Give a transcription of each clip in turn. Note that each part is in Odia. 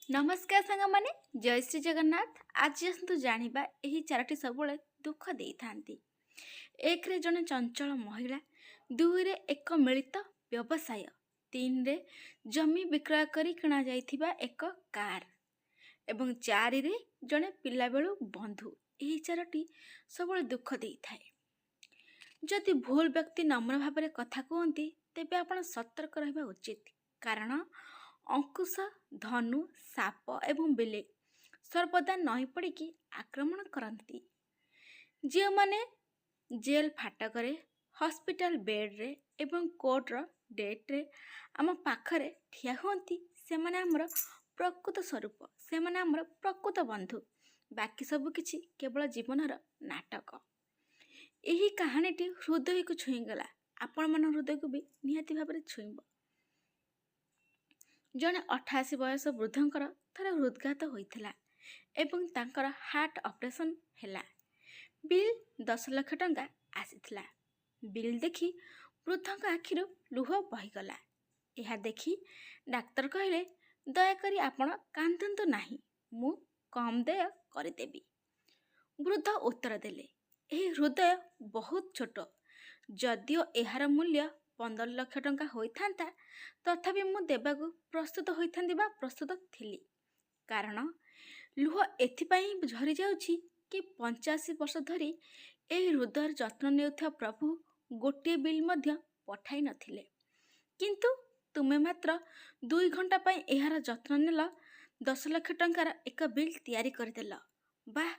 नमस्कार सांगमाने जय श्री जगन्नाथ। आज आसतु जानिबा एही चारोटी सबुळे दुख देइथांती। एक रे जने चंचल महिला, दुई रे एक मिलित व्यवसाय, तीन रे जमी विक्रय करी किणा जाइथिबा एक कार एवं चारि रे जने पिला बेलु बंधु। एही चारोटी सबुळे दुख देइथाए। जदि भूल व्यक्ति नम्र भाବରେ କଥା କୁହନ୍ତି ତେବେ ଆପଣ ସତର୍କ ରହିବା ଉଚିତ, କାରଣ ଅଙ୍କୁଶ, ଧନୁ, ସାପ ଏବଂ ବିଲେଇ ସର୍ବଦା ନଇଁ ପଡ଼ିକି ଆକ୍ରମଣ କରନ୍ତି। ଯେଉଁମାନେ ଜେଲ୍ ଫାଟକରେ, ହସ୍ପିଟାଲ ବେଡ଼୍ରେ ଏବଂ କୋର୍ଟର ଡେଟ୍ରେ ଆମ ପାଖରେ ଠିଆ ହୁଅନ୍ତି, ସେମାନେ ଆମର ପ୍ରକୃତ ସ୍ୱରୂପ, ସେମାନେ ଆମର ପ୍ରକୃତ ବନ୍ଧୁ। ବାକି ସବୁ କିଛି କେବଳ ଜୀବନର ନାଟକ। ଏହି କାହାଣୀଟି ହୃଦୟକୁ ଛୁଇଁଗଲା, ଆପଣମାନଙ୍କ ହୃଦୟକୁ ବି ନିହାତି ଭାବରେ ଛୁଇଁବ। ଜଣେ 88 ବର୍ଷ ବୃଦ୍ଧଙ୍କର ଥରେ ହୃଦଘାତ ହୋଇଥିଲା ଏବଂ ତାଙ୍କର ହାର୍ଟ ଅପରେସନ୍ ହେଲା। ବିଲ୍ 10 ଲକ୍ଷ ଟଙ୍କା ଆସିଥିଲା। ବିଲ୍ ଦେଖି ବୃଦ୍ଧଙ୍କ ଆଖିରୁ ଲୁହ ବହିଗଲା। ଏହା ଦେଖି ଡାକ୍ତର କହିଲେ, ଦୟାକରି ଆପଣ କାନ୍ଦନ୍ତୁ ନାହିଁ, ମୁଁ କମ୍ ଦେୟ କରିଦେବି। ବୃଦ୍ଧ ଉତ୍ତର ଦେଲେ, ଏହି ହୃଦୟ ବହୁତ ଛୋଟ। ଯଦିଓ ଏହାର ମୂଲ୍ୟ 15 ଲକ୍ଷ ଟଙ୍କା ହୋଇଥାନ୍ତା, ତଥାପି ମୁଁ ଦେବାକୁ ପ୍ରସ୍ତୁତ ହୋଇଥାନ୍ତି ବା ପ୍ରସ୍ତୁତ ଥିଲି। କାରଣ ଲୁହ ଏଥିପାଇଁ ଝରି ଯାଉଛି କି 85 ବର୍ଷ ଧରି ଏହି ହୃଦୟର ଯତ୍ନ ନେଉଥିବା ପ୍ରଭୁ ଗୋଟିଏ ବିଲ୍ ମଧ୍ୟ ପଠାଇ ନଥିଲେ। କିନ୍ତୁ ତୁମେ ମାତ୍ର 2 ଘଣ୍ଟା ପାଇଁ ଏହାର ଯତ୍ନ ନେଲ, 10 ଲକ୍ଷ ଟଙ୍କାର ଏକ ବିଲ୍ ତିଆରି କରିଦେଲ। ବାଃ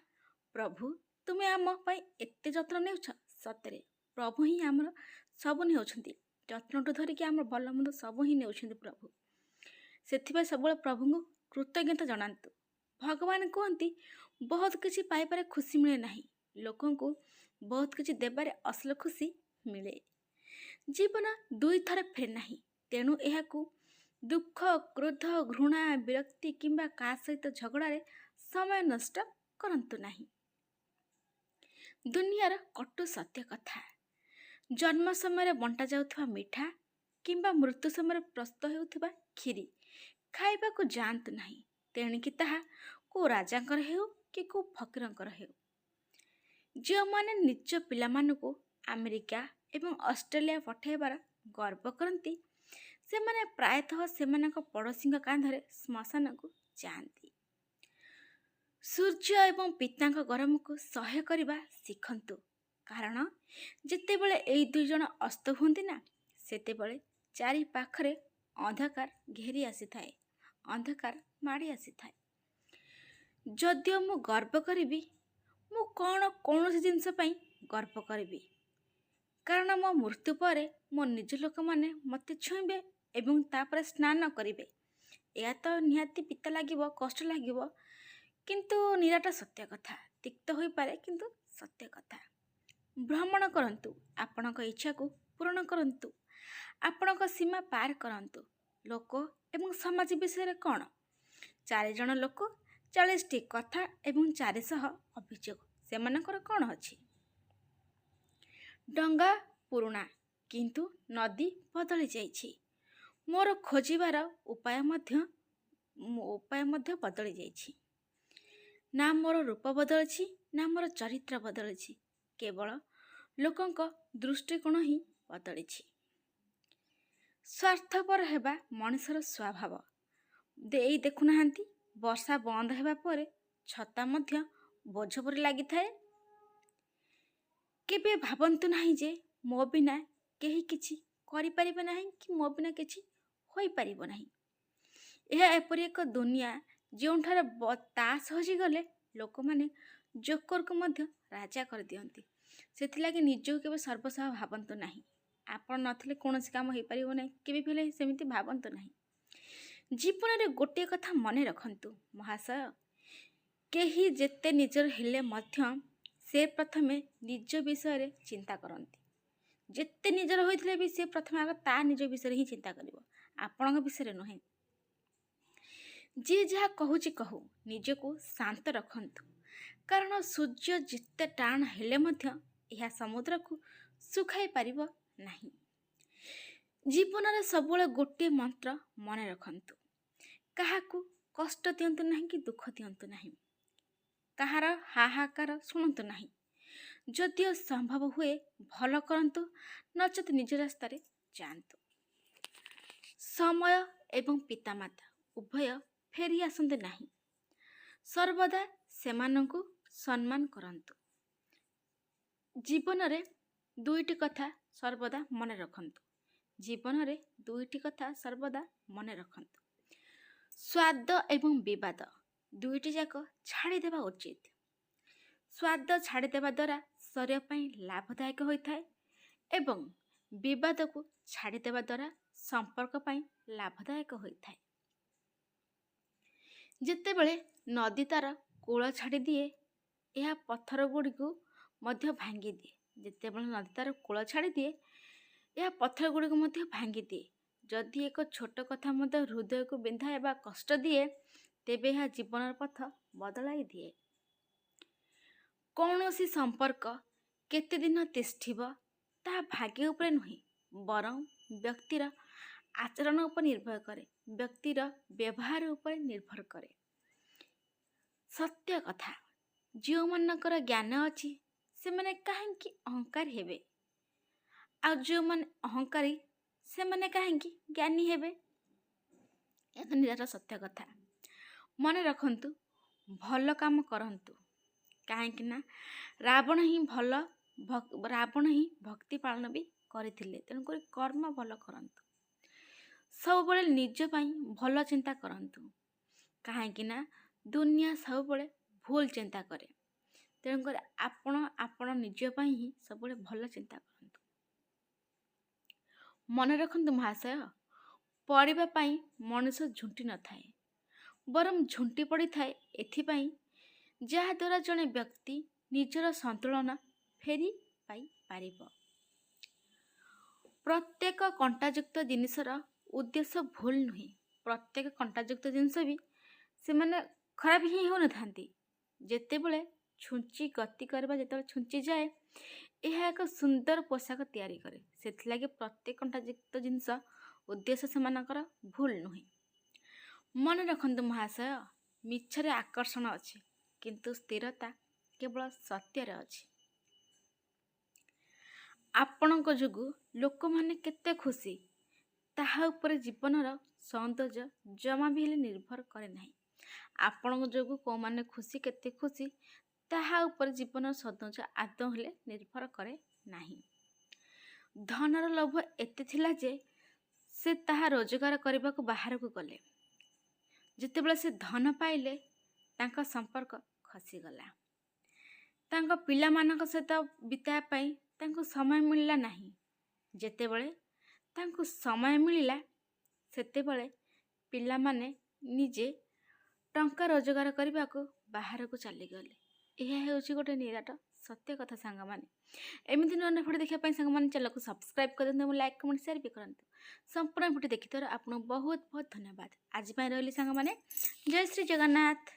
ପ୍ରଭୁ, ତୁମେ ଆମ ପାଇଁ ଏତେ ଯତ୍ନ ନେଉଛ। ସତରେ ପ୍ରଭୁ ହିଁ ଆମର ସବୁ ନେଉଛନ୍ତି। ଯତ୍ନଠୁ ଧରିକି ଆମର ଭଲ ମନ୍ଦ ସବୁ ହିଁ ନେଉଛନ୍ତି ପ୍ରଭୁ। ସେଥିପାଇଁ ସବୁବେଳେ ପ୍ରଭୁଙ୍କୁ କୃତଜ୍ଞତା ଜଣାନ୍ତୁ। ଭଗବାନ କୁହନ୍ତି, ବହୁତ କିଛି ପାଇବାରେ ଖୁସି ମିଳେ ନାହିଁ, ଲୋକଙ୍କୁ ବହୁତ କିଛି ଦେବାରେ ଅସଲ ଖୁସି ମିଳେ। ଜୀବନ ଦୁଇଥର ଫେରେ ନାହିଁ, ତେଣୁ ଏହାକୁ ଦୁଃଖ, କ୍ରୋଧ, ଘୃଣା, ବିରକ୍ତି କିମ୍ବା କାହା ସହିତ ଝଗଡ଼ାରେ ସମୟ ନଷ୍ଟ କରନ୍ତୁ ନାହିଁ। ଦୁନିଆର କଟୁ ସତ୍ୟ କଥା, ଜନ୍ମ ସମୟରେ ବଣ୍ଟା ଯାଉଥିବା ମିଠା କିମ୍ବା ମୃତ୍ୟୁ ସମୟରେ ପ୍ରସ୍ତୁତ ହେଉଥିବା କ୍ଷୀରି ଖାଇବାକୁ ଯାଆନ୍ତୁ ନାହିଁ। ତେଣିକି ତାହା କେଉଁ ରାଜାଙ୍କର ହେଉ କି କେଉଁ ଫକୀରଙ୍କର ହେଉ। ଯେଉଁମାନେ ନିଜ ପିଲାମାନଙ୍କୁ ଆମେରିକା ଏବଂ ଅଷ୍ଟ୍ରେଲିଆ ପଠାଇବାର ଗର୍ବ କରନ୍ତି, ସେମାନେ ପ୍ରାୟତଃ ସେମାନଙ୍କ ପଡ଼ୋଶୀଙ୍କ କାନ୍ଧରେ ଶ୍ମଶାନକୁ ଯାଆନ୍ତି। ସୂର୍ଯ୍ୟ ଏବଂ ପିତାଙ୍କ ଗରମକୁ ସହ୍ୟ କରିବା ଶିଖନ୍ତୁ, କାରଣ ଯେତେବେଳେ ଏହି 2 ଜଣ ଅସ୍ତ ହୁଅନ୍ତି ନା, ସେତେବେଳେ ଚାରି ପାଖରେ ଅନ୍ଧକାର ଘେରି ଆସିଥାଏ, ଅନ୍ଧକାର ମାଡ଼ି ଆସିଥାଏ। ଯଦିଓ ମୁଁ ଗର୍ବ କରିବି, ମୁଁ କ'ଣ କୌଣସି ଜିନିଷ ପାଇଁ ଗର୍ବ କରିବି? କାରଣ ମୋ ମୃତ୍ୟୁ ପରେ ମୋ ନିଜ ଲୋକମାନେ ମୋତେ ଛୁଇଁବେ ଏବଂ ତାପରେ ସ୍ନାନ କରିବେ। ଏହା ତ ନିହାତି ପିତା ଲାଗିବ, କଷ୍ଟ ଲାଗିବ, କିନ୍ତୁ ନିରାଟ ସତ୍ୟ କଥା। ତିକ୍ତ ହୋଇପାରେ, କିନ୍ତୁ ସତ୍ୟ କଥା। ଭ୍ରମଣ କରନ୍ତୁ, ଆପଣଙ୍କ ଇଚ୍ଛାକୁ ପୂରଣ କରନ୍ତୁ, ଆପଣଙ୍କ ସୀମା ପାର କରନ୍ତୁ। ଲୋକ ଏବଂ ସମାଜ ବିଷୟରେ କ'ଣ? 4 ଜଣ ଲୋକ, 40ଟି କଥା ଏବଂ 400 ଅଭିଯୋଗ। ସେମାନଙ୍କର କ'ଣ ଅଛି? ଡଙ୍ଗା ପୁରୁଣା, କିନ୍ତୁ ନଦୀ ବଦଳି ଯାଇଛି। ମୋର ଖୋଜିବାର ଉପାୟ ମଧ୍ୟ ବଦଳି ଯାଇଛି। ନା ମୋର ରୂପ ବଦଳିଛି, ନା ମୋର ଚରିତ୍ର ବଦଳିଛି, କେବଳ ଲୋକଙ୍କ ଦୃଷ୍ଟିକୋଣ ହିଁ ବଦଳିଛି। ସ୍ୱାର୍ଥପର ହେବା ମଣିଷର ସ୍ୱଭାବ। ଦେଇ ଦେଖୁନାହାନ୍ତି, ବର୍ଷା ବନ୍ଦ ହେବା ପରେ ଛତା ମଧ୍ୟ ବୋଝ ପରି ଲାଗିଥାଏ। କେବେ ଭାବନ୍ତୁ ନାହିଁ ଯେ ମୋ ବିନା କେହି କିଛି କରିପାରିବେ ନାହିଁ କି ମୋ ବିନା କିଛି ହୋଇପାରିବ ନାହିଁ। ଏହା ଏପରି ଏକ ଦୁନିଆ ଯେଉଁଠାରେ ତାସ ହଜିଗଲେ ଲୋକମାନେ ଜୋକରକୁ ମଧ୍ୟ ରାଜା କରିଦିଅନ୍ତି। ସେଥିଲାଗି ନିଜକୁ କେବେ ସର୍ବସ୍ୱ ଭାବନ୍ତୁ ନାହିଁ। ଆପଣ ନଥିଲେ କୌଣସି କାମ ହୋଇପାରିବ ନାହିଁ, କେବେ ବି ହେଲେ ସେମିତି ଭାବନ୍ତୁ ନାହିଁ। ଜୀବନରେ ଗୋଟିଏ କଥା ମନେ ରଖନ୍ତୁ ମହାଶୟ, କେହି ଯେତେ ନିଜର ହେଲେ ମଧ୍ୟ ସେ ପ୍ରଥମେ ନିଜ ବିଷୟରେ ଚିନ୍ତା କରନ୍ତି। ଯେତେ ନିଜର ହୋଇଥିଲେ ବି ସେ ପ୍ରଥମେ ଆଗ ତା ନିଜ ବିଷୟରେ ହିଁ ଚିନ୍ତା କରିବ, ଆପଣଙ୍କ ବିଷୟରେ ନୁହେଁ। ଯିଏ ଯାହା କହୁଛି କହୁ, ନିଜକୁ ଶାନ୍ତ ରଖନ୍ତୁ, କାରଣ ସୂର୍ଯ୍ୟ ଯେତେ ଟାଣ ହେଲେ ମଧ୍ୟ ଏହା ସମୁଦ୍ରକୁ ଶୁଖାଇ ପାରିବ ନାହିଁ। ଜୀବନରେ ସବୁବେଳେ ଗୋଟିଏ ମନ୍ତ୍ର ମନେ ରଖନ୍ତୁ, କାହାକୁ କଷ୍ଟ ଦିଅନ୍ତୁ ନାହିଁ କି ଦୁଃଖ ଦିଅନ୍ତୁ ନାହିଁ। କାହାର ହାହାକାର ଶୁଣନ୍ତୁ ନାହିଁ। ଯଦିଓ ସମ୍ଭବ ହୁଏ ଭଲ କରନ୍ତୁ, ନଚେତ୍ ନିଜ ରାସ୍ତାରେ ଯାଆନ୍ତୁ। ସମୟ ଏବଂ ପିତାମାତା ଉଭୟ ଫେରି ଆସନ୍ତି ନାହିଁ। ସର୍ବଦା ସେମାନଙ୍କୁ ସମ୍ମାନ କରନ୍ତୁ। ଜୀବନରେ ଦୁଇଟି କଥା ସର୍ବଦା ମନେ ରଖନ୍ତୁ। ଜୀବନରେ ଦୁଇଟି କଥା ସର୍ବଦା ମନେ ରଖନ୍ତୁ। ସ୍ୱାଦ ଏବଂ ବିବାଦ ଦୁଇଟି ଯାକ ଛାଡ଼ିଦେବା ଉଚିତ। ସ୍ୱାଦ ଛାଡ଼ିଦେବା ଦ୍ୱାରା ଶରୀର ପାଇଁ ଲାଭଦାୟକ ହୋଇଥାଏ ଏବଂ ବିବାଦକୁ ଛାଡ଼ିଦେବା ଦ୍ୱାରା ସମ୍ପର୍କ ପାଇଁ ଲାଭଦାୟକ ହୋଇଥାଏ। ଯେତେବେଳେ ନଦୀ ତାର କୂଳ ଛାଡ଼ିଦିଏ, ଏହା ପଥର ଗୁଡ଼ିକୁ ମଧ୍ୟ ଭାଙ୍ଗିଦିଏ। ଯେତେବେଳେ ନଦୀ ତାର କୂଳ ଛାଡ଼ିଦିଏ, ଏହା ପଥର ଗୁଡ଼ିକୁ ମଧ୍ୟ ଭାଙ୍ଗିଦିଏ। ଯଦି ଏକ ଛୋଟ କଥା ମଧ୍ୟ ହୃଦୟକୁ ବିନ୍ଧାଏ ବା କଷ୍ଟ ଦିଏ, ତେବେ ଏହା ଜୀବନର ପଥ ବଦଳାଇ ଦିଏ। କୌଣସି ସମ୍ପର୍କ କେତେ ଦିନ ତିଷ୍ଠିବ ତାହା ଭାଗ୍ୟ ଉପରେ ନୁହେଁ, ବରଂ ବ୍ୟକ୍ତିର ଆଚରଣ ଉପରେ ନିର୍ଭର କରେ, ବ୍ୟକ୍ତିର ବ୍ୟବହାର ଉପରେ ନିର୍ଭର କରେ। ସତ୍ୟ କଥା, ଯେଉଁମାନଙ୍କର ଜ୍ଞାନ ଅଛି ସେମାନେ କାହିଁକି ଅହଙ୍କାରୀ ହେବେ, ଆଉ ଯେଉଁମାନେ ଅହଙ୍କାରୀ ସେମାନେ କାହିଁକି ଜ୍ଞାନୀ ହେବେ? ଏହା ନିରାଟ ସତ୍ୟ କଥା। ମନେ ରଖନ୍ତୁ, ଭଲ କାମ କରନ୍ତୁ, କାହିଁକି ନା ରାବଣ ହିଁ ଭକ୍ତି ପାଳନ ବି କରିଥିଲେ। ତେଣୁକରି କର୍ମ ଭଲ କରନ୍ତୁ। ସବୁବେଳେ ନିଜ ପାଇଁ ଭଲ ଚିନ୍ତା କରନ୍ତୁ, କାହିଁକି ନା ଦୁନିଆ ସବୁବେଳେ ଭୁଲ ଚିନ୍ତା କରେ। ତେଣୁକରି ଆପଣ ନିଜ ପାଇଁ ହିଁ ସବୁବେଳେ ଭଲ ଚିନ୍ତା କରନ୍ତୁ। ମନେ ରଖନ୍ତୁ ମହାଶୟ, ପଡ଼ିବା ପାଇଁ ମଣିଷ ଝୁଣ୍ଟି ନଥାଏ, ବରଂ ଝୁଣ୍ଟି ପଡ଼ିଥାଏ ଏଥିପାଇଁ ଯାହାଦ୍ୱାରା ଜଣେ ବ୍ୟକ୍ତି ନିଜର ସନ୍ତୁଳନ ଫେରି ପାଇପାରିବ। ପ୍ରତ୍ୟେକ କଣ୍ଟାଯୁକ୍ତ ଜିନିଷର ଉଦ୍ଦେଶ୍ୟ ଭୁଲ ନୁହେଁ। ପ୍ରତ୍ୟେକ କଣ୍ଟାଯୁକ୍ତ ଜିନିଷ ବି ସେମାନେ ଖରାପ ହିଁ ହେଉନଥାନ୍ତି। ଯେତେବେଳେ ଛୁଞ୍ଚି ଗତି କରିବା ଯେତେବେଳେ ଛୁଞ୍ଚିଯାଏ, ଏହା ଏକ ସୁନ୍ଦର ପୋଷାକ ତିଆରି କରେ। ସେଥିଲାଗି ପ୍ରତ୍ୟେକ କଣ୍ଟାଯୁକ୍ତ ଜିନିଷ ଉଦ୍ଦେଶ୍ୟ ସେମାନଙ୍କର ଭୁଲ ନୁହେଁ। ମନେ ରଖନ୍ତୁ ମହାଶୟ, ମିଛରେ ଆକର୍ଷଣ ଅଛି, କିନ୍ତୁ ସ୍ଥିରତା କେବଳ ସତ୍ୟରେ ଅଛି। ଆପଣଙ୍କ ଯୋଗୁଁ ଲୋକମାନେ କେତେ ଖୁସି, ତାହା ଉପରେ ଜୀବନର ସୌନ୍ଦର୍ଯ୍ୟ ଜମା ବି ହେଲେ ନିର୍ଭର କରେ ନାହିଁ। ଆପଣଙ୍କ ଯୋଗୁଁ କେଉଁମାନେ ଖୁସି, କେତେ ଖୁସି, ତାହା ଉପରେ ଜୀବନର ସୌନ୍ଦର୍ଯ୍ୟ ଆଦୌ ହେଲେ ନିର୍ଭର କରେ ନାହିଁ। ଧନର ଲୋଭ ଏତେ ଥିଲା ଯେ ସେ ତାହା ରୋଜଗାର କରିବାକୁ ବାହାରକୁ ଗଲେ। ଯେତେବେଳେ ସେ ଧନ ପାଇଲେ, ତାଙ୍କ ସମ୍ପର୍କ ଖସିଗଲା। ତାଙ୍କ ପିଲାମାନଙ୍କ ସହିତ ବିତାଇବା ପାଇଁ ତାଙ୍କୁ ସମୟ ମିଳିଲା ନାହିଁ। ଯେତେବେଳେ ତାଙ୍କୁ ସମୟ ମିଳିଲା, ସେତେବେଳେ ପିଲାମାନେ ନିଜେ ଟଙ୍କା ରୋଜଗାର କରିବାକୁ ବାହାରକୁ ଚାଲିଗଲେ। ଏହା ହେଉଛି ଗୋଟେ ନିରାଟ ସତ୍ୟ କଥା ସାଙ୍ଗମାନେ। ଏମିତି ନୂଆ ନୂଆ ଭିଡ଼ିଓ ଦେଖିବା ପାଇଁ ସାଙ୍ଗମାନେ ଚ୍ୟାନେଲକୁ ସବସ୍କ୍ରାଇବ୍ କରିଦିଅନ୍ତୁ ଏବଂ ଲାଇକ୍, କମେଣ୍ଟ, ସେୟାର ବି କରନ୍ତୁ। ସମ୍ପୂର୍ଣ୍ଣ ଭିଡ଼ିଓ ଦେଖିଥିବାରୁ ଆପଣଙ୍କୁ ବହୁତ ବହୁତ ଧନ୍ୟବାଦ। ଆଜି ପାଇଁ ରହିଲି ସାଙ୍ଗମାନେ। ଜୟ ଶ୍ରୀ ଜଗନ୍ନାଥ।